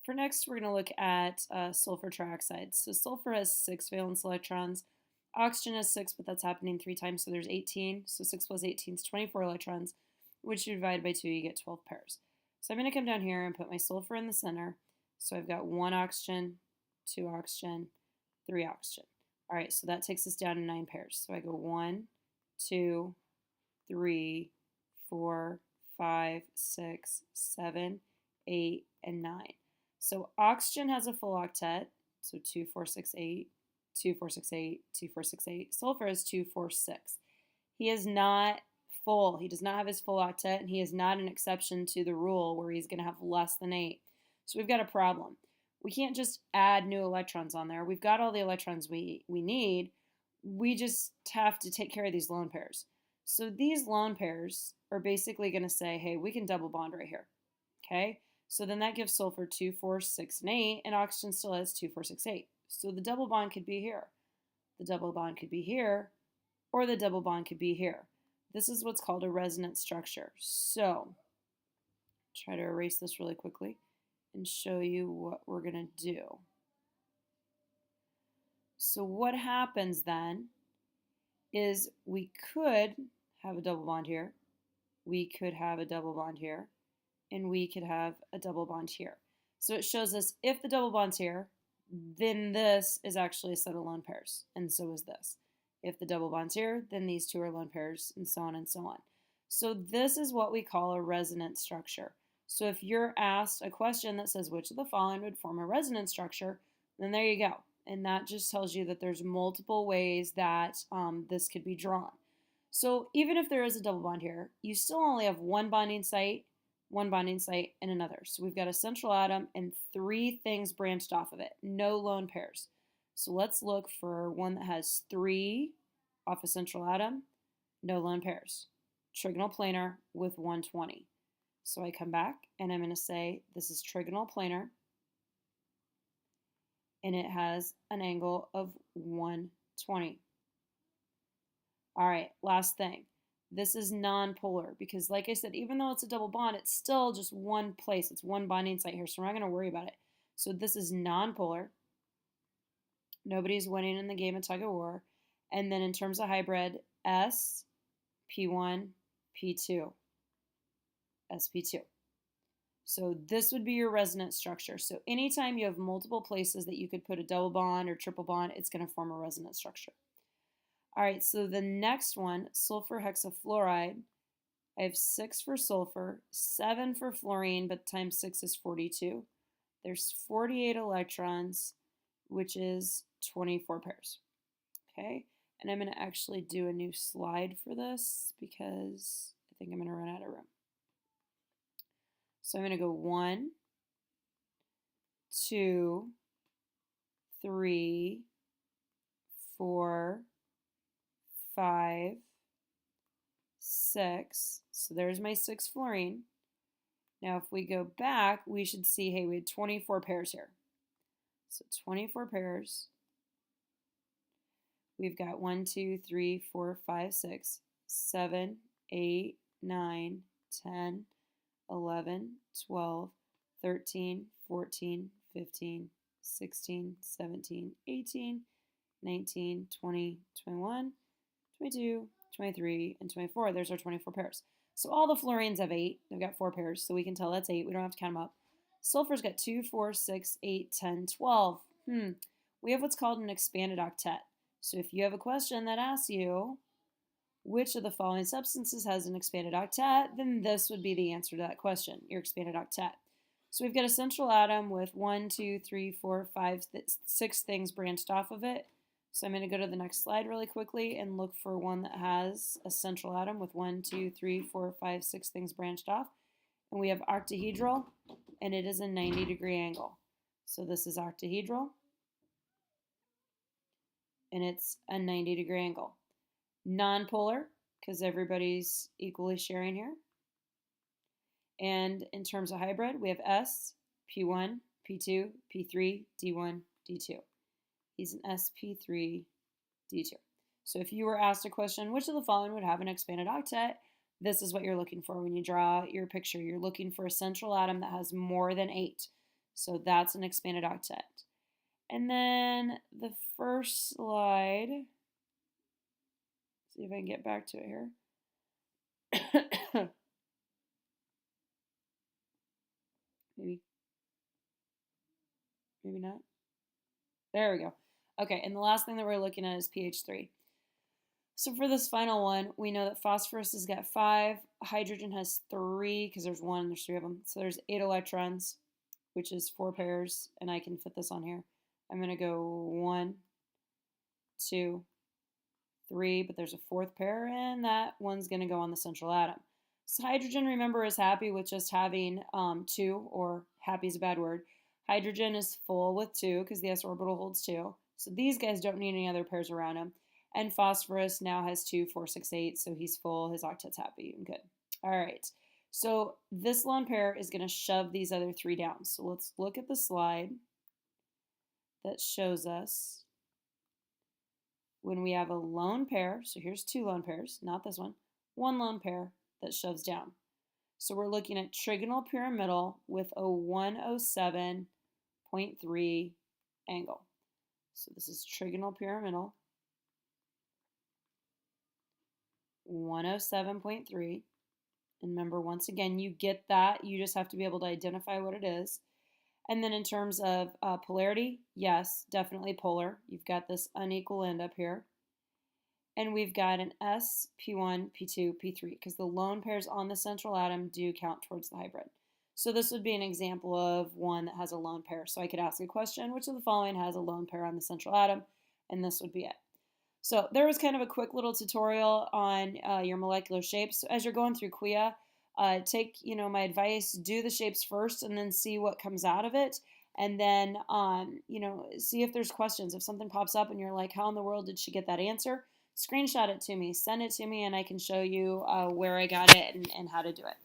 For next, we're going to look at sulfur trioxide. So sulfur has 6 valence electrons. Oxygen has 6, but that's happening 3 times, so there's 18. So 6 plus 18 is 24 electrons, which you divide by 2, you get 12 pairs. So I'm going to come down here and put my sulfur in the center. So I've got 1 oxygen, 2 oxygen, 3 oxygen. All right, so that takes us down to 9 pairs. So I go 1, 2, 3, 4, 5, 6, 7, 8, and 9. So oxygen has a full octet, so 2, 4, 6, 8, 2, 4, 6, 8, 2, 4, 6, 8. Sulfur is 2, 4, 6. He is not full. He does not have his full octet, and he is not an exception to the rule where he's going to have less than 8. So we've got a problem. We can't just add new electrons on there. We've got all the electrons we need. We just have to take care of these lone pairs. So these lone pairs are basically going to say, hey, we can double bond right here. Okay? So then that gives sulfur 2, 4, 6, and 8, and oxygen still has 2, 4, 6, 8. So the double bond could be here. The double bond could be here, or the double bond could be here. This is what's called a resonance structure. So try to erase this really quickly and show you what we're going to do. So what happens then is we could have a double bond here, we could have a double bond here, and we could have a double bond here. So it shows us if the double bond's here, then this is actually a set of lone pairs, and so is this. If the double bond's here, then these two are lone pairs, and so on and so on. So this is what we call a resonance structure. So if you're asked a question that says which of the following would form a resonance structure, then there you go. And that just tells you that there's multiple ways that this could be drawn. So even if there is a double bond here, you still only have one bonding site, and another. So we've got a central atom and 3 things branched off of it. No lone pairs. So let's look for one that has 3 off a central atom, no lone pairs. Trigonal planar with 120. So I come back and I'm going to say this is trigonal planar, and it has an angle of 120. All right, last thing. This is nonpolar because, like I said, even though it's a double bond, it's still just one place. It's one bonding site here, so we're not going to worry about it. So this is nonpolar. Nobody's winning in the game of tug of war. And then in terms of hybrid, S, P1, P2, sp2. So this would be your resonance structure. So anytime you have multiple places that you could put a double bond or triple bond, it's going to form a resonance structure. All right, so the next one, sulfur hexafluoride. I have 6 for sulfur, 7 for fluorine, but times 6 is 42. There's 48 electrons, which is 24 pairs. Okay, and I'm going to actually do a new slide for this because I think I'm going to run out of room. So I'm going to go 1, 2, 3, 4, 5, 6. So there's my 6 fluorine. Now if we go back, we should see, hey, we had 24 pairs here. So 24 pairs. We've got 1, 2, 3, 4, 5, 6, 7, 8, 9, 10, 11, 12, 13, 14, 15, 16, 17, 18, 19, 20, 21, 22, 23, and 24. There's our 24 pairs. So all the fluorines have 8. They've got 4 pairs, so we can tell that's 8. We don't have to count them up. Sulfur's got 2, 4, 6, 8, 10, 12. We have what's called an expanded octet. So if you have a question that asks you which of the following substances has an expanded octet, then this would be the answer to that question, your expanded octet. So we've got a central atom with 1, 2, 3, 4, 5, 6 things branched off of it. So I'm going to go to the next slide really quickly and look for one that has a central atom with 1, 2, 3, 4, 5, 6 things branched off. And we have octahedral, and it is a 90-degree angle. So this is octahedral, and it's a 90-degree angle. Nonpolar, because everybody's equally sharing here. And in terms of hybrid, we have S, P1, P2, P3, D1, D2. He's an sp3, D2. So if you were asked a question, which of the following would have an expanded octet, this is what you're looking for when you draw your picture. You're looking for a central atom that has more than 8. So that's an expanded octet. And then the first slide, see if I can get back to it here. maybe not. There we go. Okay, and the last thing that we're looking at is pH 3. So for this final one, we know that phosphorus has got 5, hydrogen has 3, because there's 1 and there's 3 of them. So there's 8 electrons, which is 4 pairs, and I can fit this on here. I'm going to go 1, 2, 3, but there's a 4th pair, and that one's going to go on the central atom. So hydrogen, remember, is happy with just having 2, or happy is a bad word. Hydrogen is full with 2 because the s orbital holds 2. So these guys don't need any other pairs around him. And phosphorus now has 2, 4, 6, 8, so he's full. His octet's happy and good. All right, so this lone pair is going to shove these other 3 down. So let's look at the slide that shows us when we have a lone pair. So here's 2 lone pairs, not this one. 1 lone pair that shoves down. So we're looking at trigonal pyramidal with a 107.3 angle. So this is trigonal pyramidal. 107.3. And remember, once again, you get that. You just have to be able to identify what it is. And then in terms of polarity, yes, definitely polar. You've got this unequal end up here. And we've got an S, P1, P2, P3, because the lone pairs on the central atom do count towards the hybrid. So this would be an example of one that has a lone pair. So I could ask a question, which of the following has a lone pair on the central atom? And this would be it. So there was kind of a quick little tutorial on your molecular shapes. So as you're going through QIA, take my advice, do the shapes first and then see what comes out of it. And then see if there's questions. If something pops up and you're like, how in the world did she get that answer? Screenshot it to me, send it to me, and I can show you where I got it and how to do it.